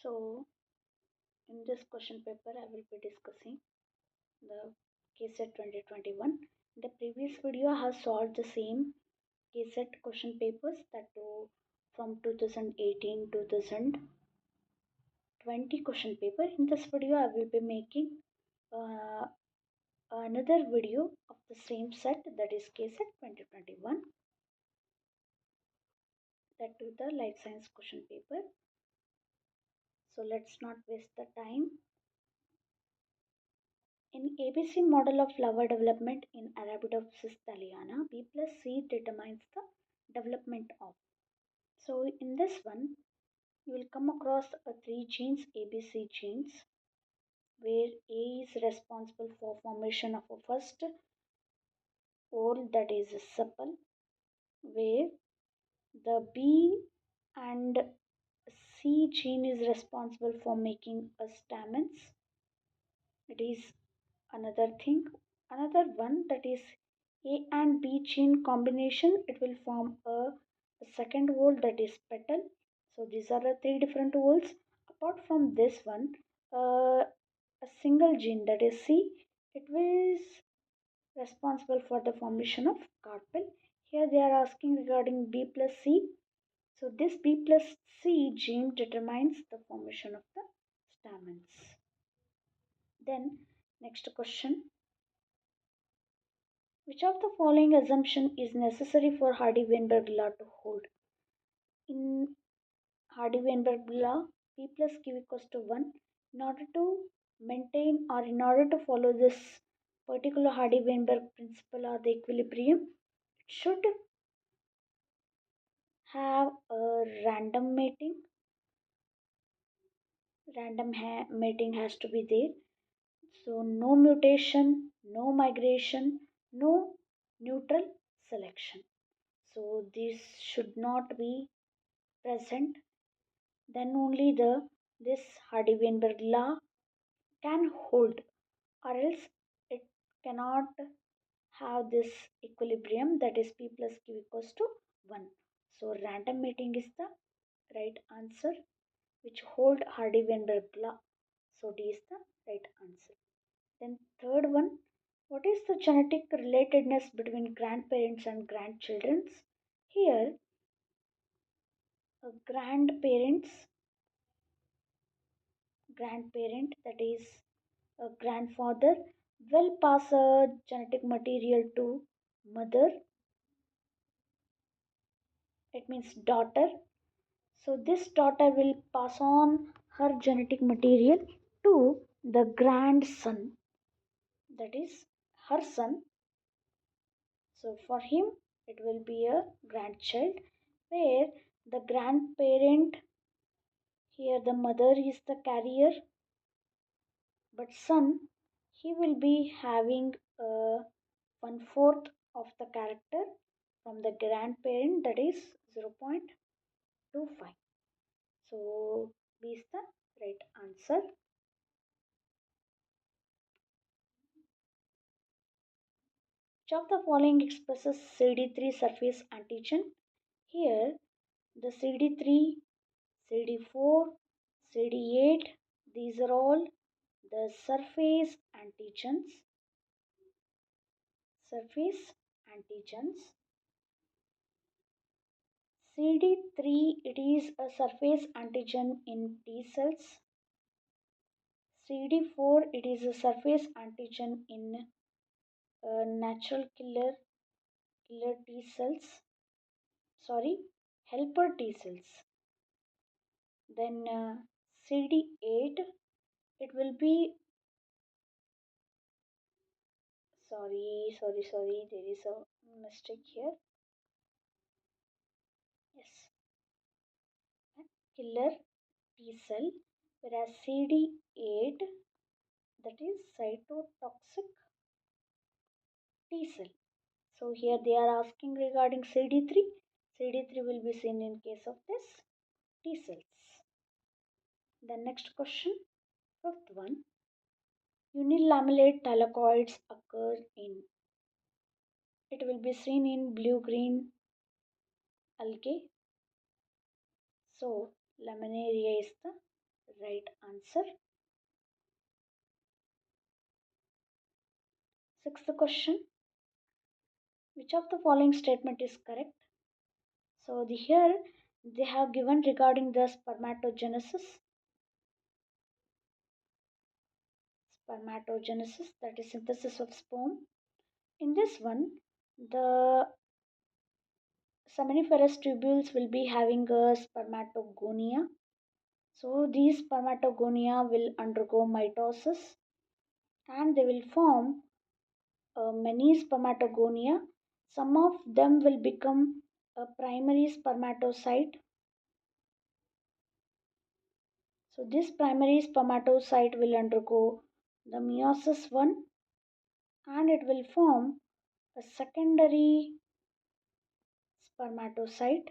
So, in this question paper, I will be discussing the KSET 2021. The previous video has solved the same KSET question papers that too from 2018 2020 question paper. In this video, I will be making uh, another video of the same set, that is KSET 2021, that to the life science question paper. So let's not waste the time. In ABC model of flower development in Arabidopsis thaliana, B plus C determines the development of. So in this one, you will come across three genes, ABC genes, where A is responsible for formation of a first whole, that is a sepal, where the B and C gene is responsible for making a stamens. It is another thing. Another one, that is A and B gene combination, it will form a second whole, that is petal. So these are the three different wholes. Apart from this one, a single gene, that is C, it is responsible for the formation of carpel. Here they are asking regarding B plus C. So this B plus C gene determines the formation of the stamens. Then next question. Which of the following assumption is necessary for Hardy-Weinberg law to hold? In Hardy-Weinberg law, P plus Q equals to 1. In order to maintain or in order to follow this particular Hardy-Weinberg principle or the equilibrium, it should have a random mating. Mating has to be there. So no mutation, no migration, no neutral selection. So this should not be present. Then only this Hardy-Weinberg law can hold, or else it cannot have this equilibrium, that is P plus Q equals to 1. So random mating is the right answer, which hold Hardy-Weinberg law. So D is the right answer. Then third one, what is the genetic relatedness between grandparents and grandchildren? Here, grandparent, that is a grandfather, will pass a genetic material to mother, it means daughter. So this daughter will pass on her genetic material to the grandson, that is her son. So for him it will be a grandchild, where the grandparent, here the mother is the carrier, but son, he will be having 1/4 of the character from the grandparent, that is 0.25. So B is the right answer. Which of the following expresses CD3 surface antigen? Here the CD3, CD4, CD8, these are all the surface antigens. Surface antigens. CD3, it is a surface antigen in T cells. CD4, it is a surface antigen in natural killer T cells. Sorry, helper T cells. Then CD8, it will be, sorry, there is a mistake here. Yes, killer T cell, whereas CD8, that is cytotoxic T cell. So here they are asking regarding CD3. CD3 will be seen in case of this T cells. The next question, fifth one. Unilamellate thylakoids occur in, it will be seen in blue-green algae. So laminaria is the right answer. Sixth question, which of the following statement is correct? So here they have given regarding the spermatogenesis, that is synthesis of sperm. In this one, the seminiferous tubules will be having a spermatogonia. So these spermatogonia will undergo mitosis and they will form many spermatogonia. Some of them will become a primary spermatocyte. So this primary spermatocyte will undergo the meiosis 1 and it will form a secondary spermatocyte.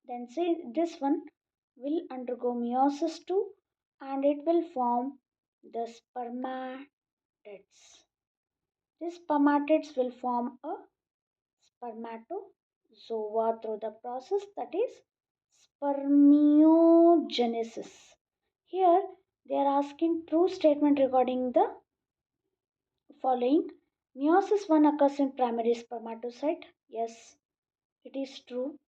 Then say this one will undergo meiosis 2 and it will form the spermatids. These spermatids will form a spermatozoa through the process, that is spermiogenesis. Here they are asking true statement regarding the following. Meiosis 1 occurs in primary spermatocyte. Yes, it is true.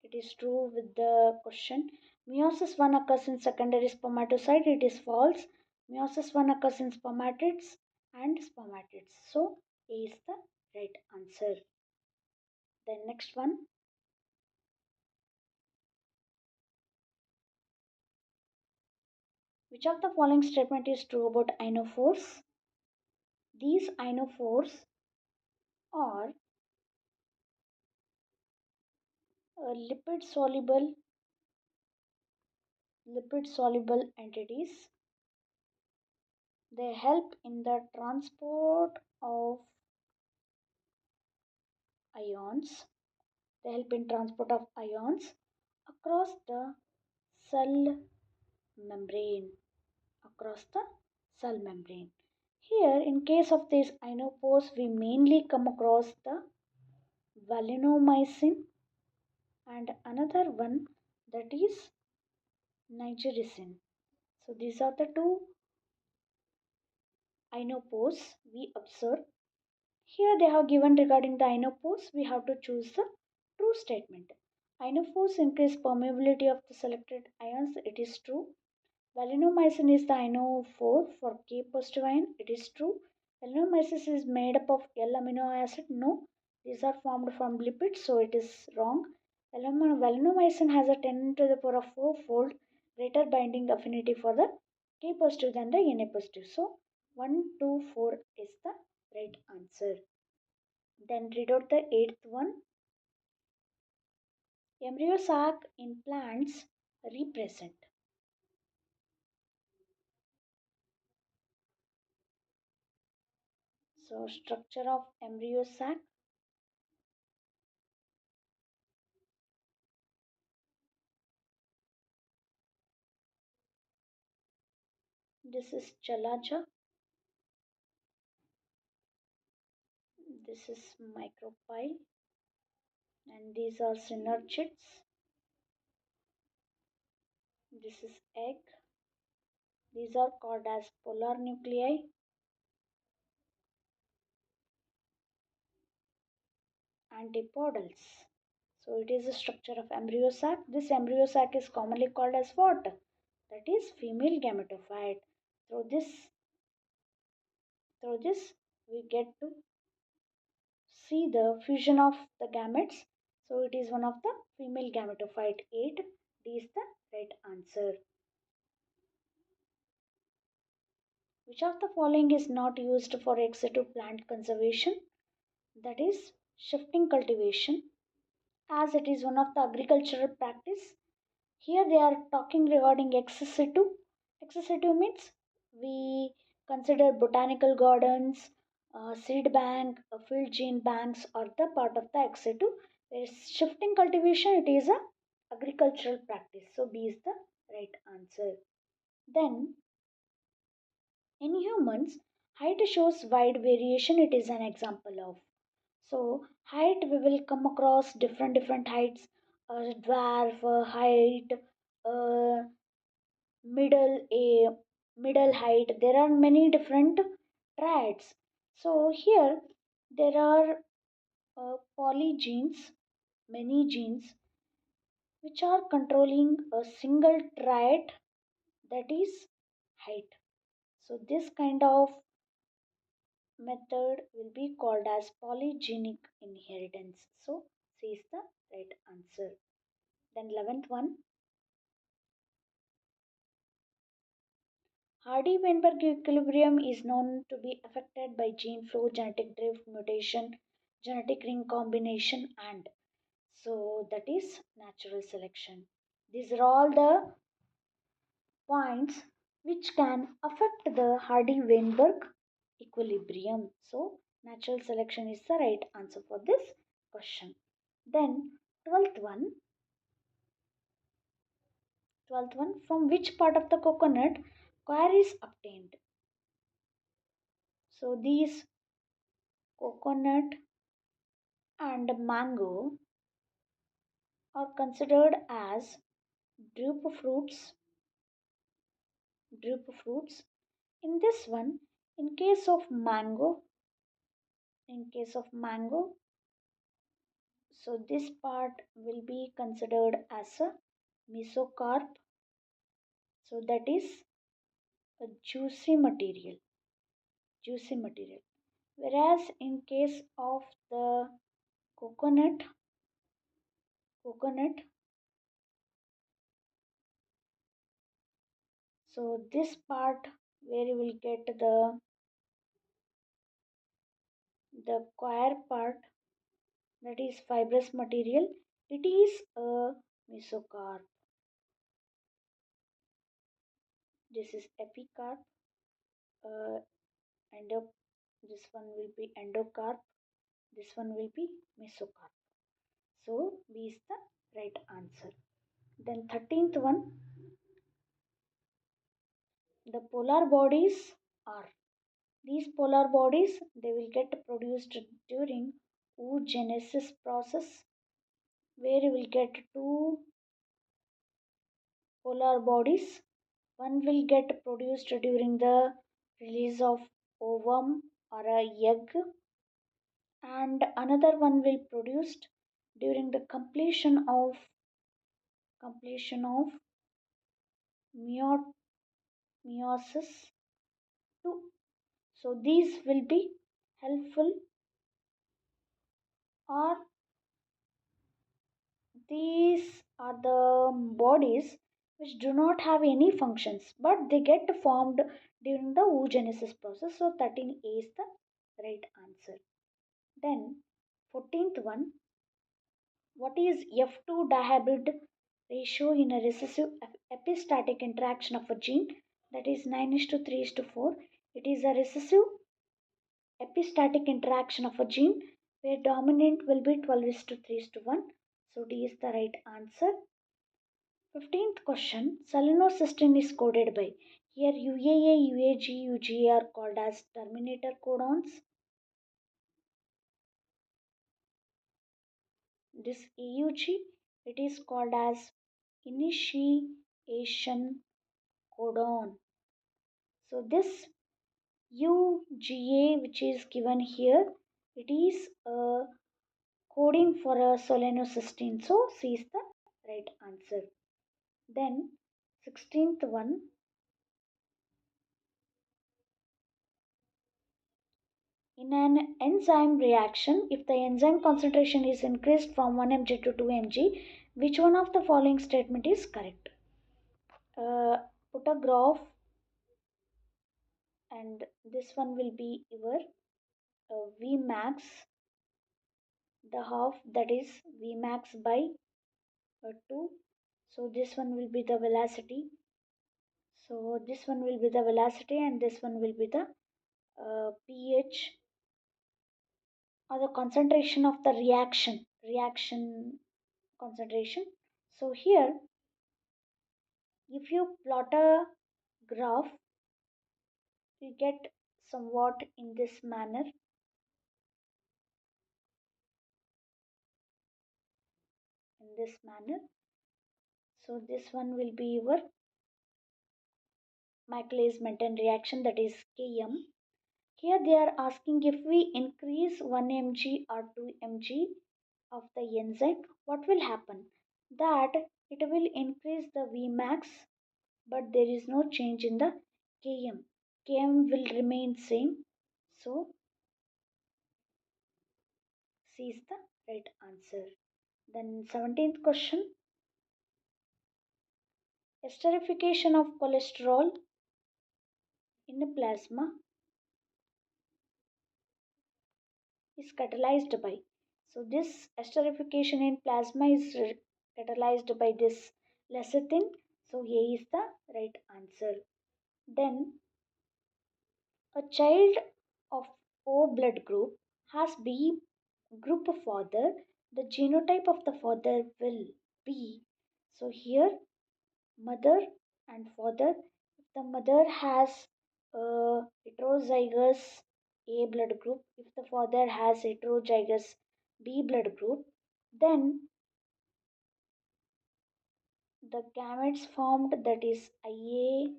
It is true with the question. Meiosis 1 occurs in secondary spermatocyte. It is false. Meiosis 1 occurs in spermatids and spermatids. So A is the right answer. Then next one. Which of the following statement is true about ionophores? These ionophores are lipid soluble entities. They help in the transport of ions. They help in transport of ions across the cell membrane. Across the cell membrane. Here, in case of these ionophores, we mainly come across the valinomycin and another one, that is nigericin. So these are the two ionophores we observe. Here they have given regarding the ionophores, we have to choose the true statement. Ionophores increase permeability of the selected ions. It is true. Valinomycin is the ionophore for K positive ion. It is true. Valinomycin is made up of L amino acid. No, these are formed from lipids, so it is wrong. Valinomycin has a 10 to the power of 4-fold greater binding affinity for the K positive than the Na positive. So 1, 2, 4 is the right answer. Then read out the eighth one. Embryo sac in plants represent. So structure of embryo sac. This is chalaja. This is micropyle. And these are synergids. This is egg. These are called as polar nuclei. Antipodals. So it is a structure of embryo sac. This embryo sac is commonly called as what? That is female gametophyte. Through this, we get to see the fusion of the gametes. So it is one of the female gametophyte. 8. D is the right answer. Which of the following is not used for ex situ plant conservation? That is shifting cultivation, as it is one of the agricultural practice. Here they are talking regarding ex situ. Ex situ means we consider botanical gardens, seed bank, field gene banks are the part of the ex situ. Whereas shifting cultivation, it is a agricultural practice. So B is the right answer. Then in humans, height shows wide variation. It is an example of. So height, we will come across different heights. dwarf, height, uh, middle a middle height. There are many different traits. So here there are polygenes, many genes which are controlling a single trait, that is height. So this kind of method will be called as polygenic inheritance. So C is the right answer. Then 11th one, Hardy-Weinberg equilibrium is known to be affected by gene flow, genetic drift, mutation, genetic ring combination, and so that is natural selection. These are all the points which can affect the Hardy-Weinberg equilibrium. So natural selection is the right answer for this question. Then 12th one, 12th one, from which part of the coconut coir is obtained? So these coconut and mango are considered as drupe fruits, drupe fruits. In this one, in case of mango, in case of mango, so this part will be considered as a mesocarp. So that is a juicy material, juicy material. Whereas in case of the coconut, coconut, so this part where you will get the coir part, that is fibrous material, it is a mesocarp. This is epicarp, uh, endo, this one will be endocarp, this one will be mesocarp. So B is the right answer. Then 13th one, the polar bodies are, these polar bodies, they will get produced during oogenesis process, where you will get two polar bodies. One will get produced during the release of ovum or a egg, and another one will produced during the completion of meo- meiosis 2. So these will be helpful, or these are the bodies which do not have any functions but they get formed during the oogenesis process. So 13A is the right answer. Then 14th one, what is F2 dihybrid ratio in a recessive epistatic interaction of a gene, that is 9 is to 3 is to 4. It is a recessive epistatic interaction of a gene where dominant will be 12 is to 3 is to 1. So D is the right answer. 15th question, selenocysteine is coded by, here UAA, UAG, UGA are called as terminator codons. This AUG, it is called as initiation codon. So this UGA which is given here, it is coding for a selenocysteine. So C is the right answer. Then 16th one, in an enzyme reaction, if the enzyme concentration is increased from 1 mg to 2 mg, which one of the following statement is correct? Put a graph, and this one will be your V max, the half, that is V max by 2. So this one will be the velocity. So this one will be the velocity, and this one will be the pH, or the concentration of the reaction concentration. So here, if you plot a graph, you get somewhat in this manner. In in this manner. So this one will be your Michaelis-Menten reaction, that is Km. Here they are asking if we increase 1 mg or 2 mg of the enzyme, what will happen? That it will increase the Vmax, but there is no change in the Km. Km will remain same. So C is the right answer. Then 17th question. Esterification of cholesterol in a plasma is catalyzed by. So this esterification in plasma is catalyzed by this lecithin. So A is the right answer. Then a child of O blood group has B group father. The genotype of the father will be. So here mother and father. If the mother has a heterozygous A blood group, if the father has heterozygous B blood group, then the gametes formed, that is IA.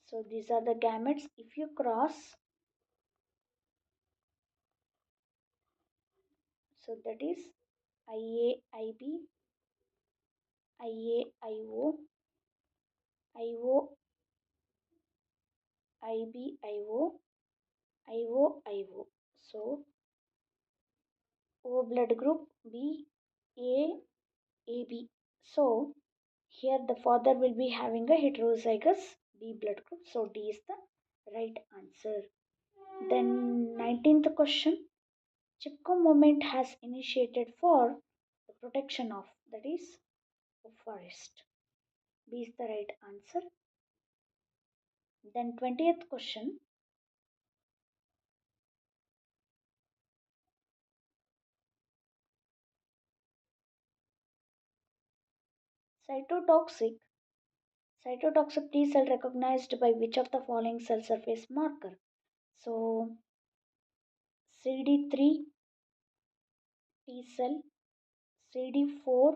So these are the gametes. If you cross, so that is IA, IB, IA, IO, IO, IB, IO, IO, IO. So O blood group, B, A, AB. So here the father will be having a heterozygous B blood group. So D is the right answer. Then 19th question. Chipko movement has initiated for the protection of, that is forest. B is the right answer. Then 20th question. Cytotoxic. Cytotoxic T cell recognized by which of the following cell surface marker? So CD3 T cell, CD4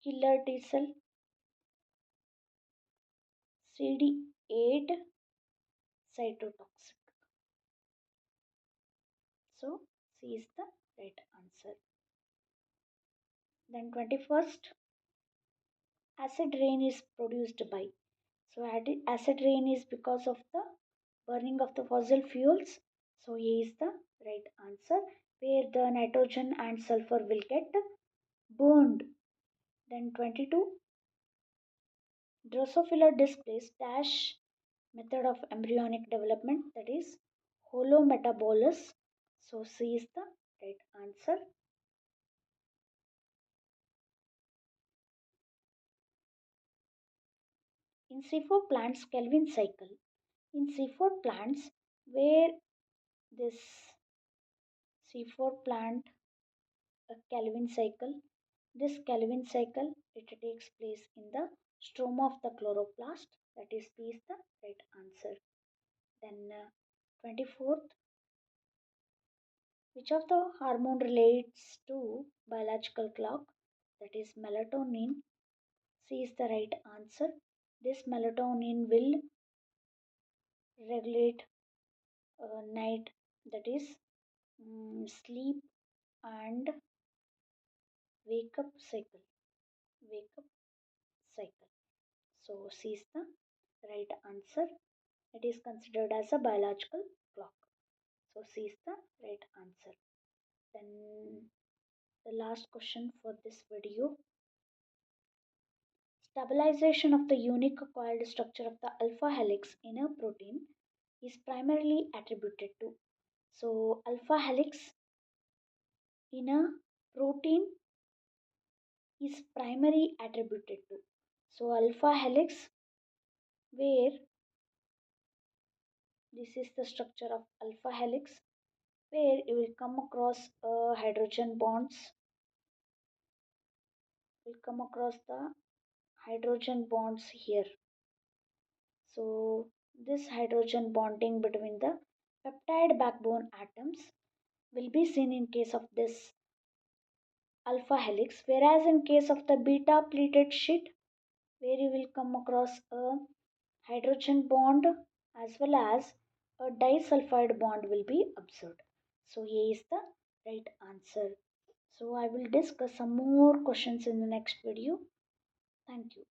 killer T cell, CD8 cytotoxic. So C is the right answer. Then 21st, acid rain is produced by. So acid rain is because of the burning of the fossil fuels. So A is the right answer, where the nitrogen and sulfur will get burned. Then 22, Drosophila displays dash method of embryonic development, that is holometabolous. So C is the right answer. In C4 plants Kelvin cycle. In C4 plants where this C4 plant a Kelvin cycle, this Kelvin cycle it takes place in the stroma of the chloroplast, that is B is the right answer. Then 24th, which of the hormone relates to biological clock, that is melatonin. C is the right answer. This melatonin will regulate night, that is sleep and wake up cycle. Wake up cycle. So C is the right answer. It is considered as a biological clock. So C is the right answer. Then the last question for this video. Stabilization of the unique coiled structure of the alpha helix in a protein is primarily attributed to. So alpha helix in a protein is primary attributed to. So alpha helix, where this is the structure of alpha helix, where you will come across hydrogen bonds, will come across the hydrogen bonds here. So this hydrogen bonding between the Peptide backbone atoms will be seen in case of this alpha helix, whereas in case of the beta pleated sheet, where you will come across a hydrogen bond as well as a disulfide bond will be observed. So A is the right answer. So I will discuss some more questions in the next video. Thank you.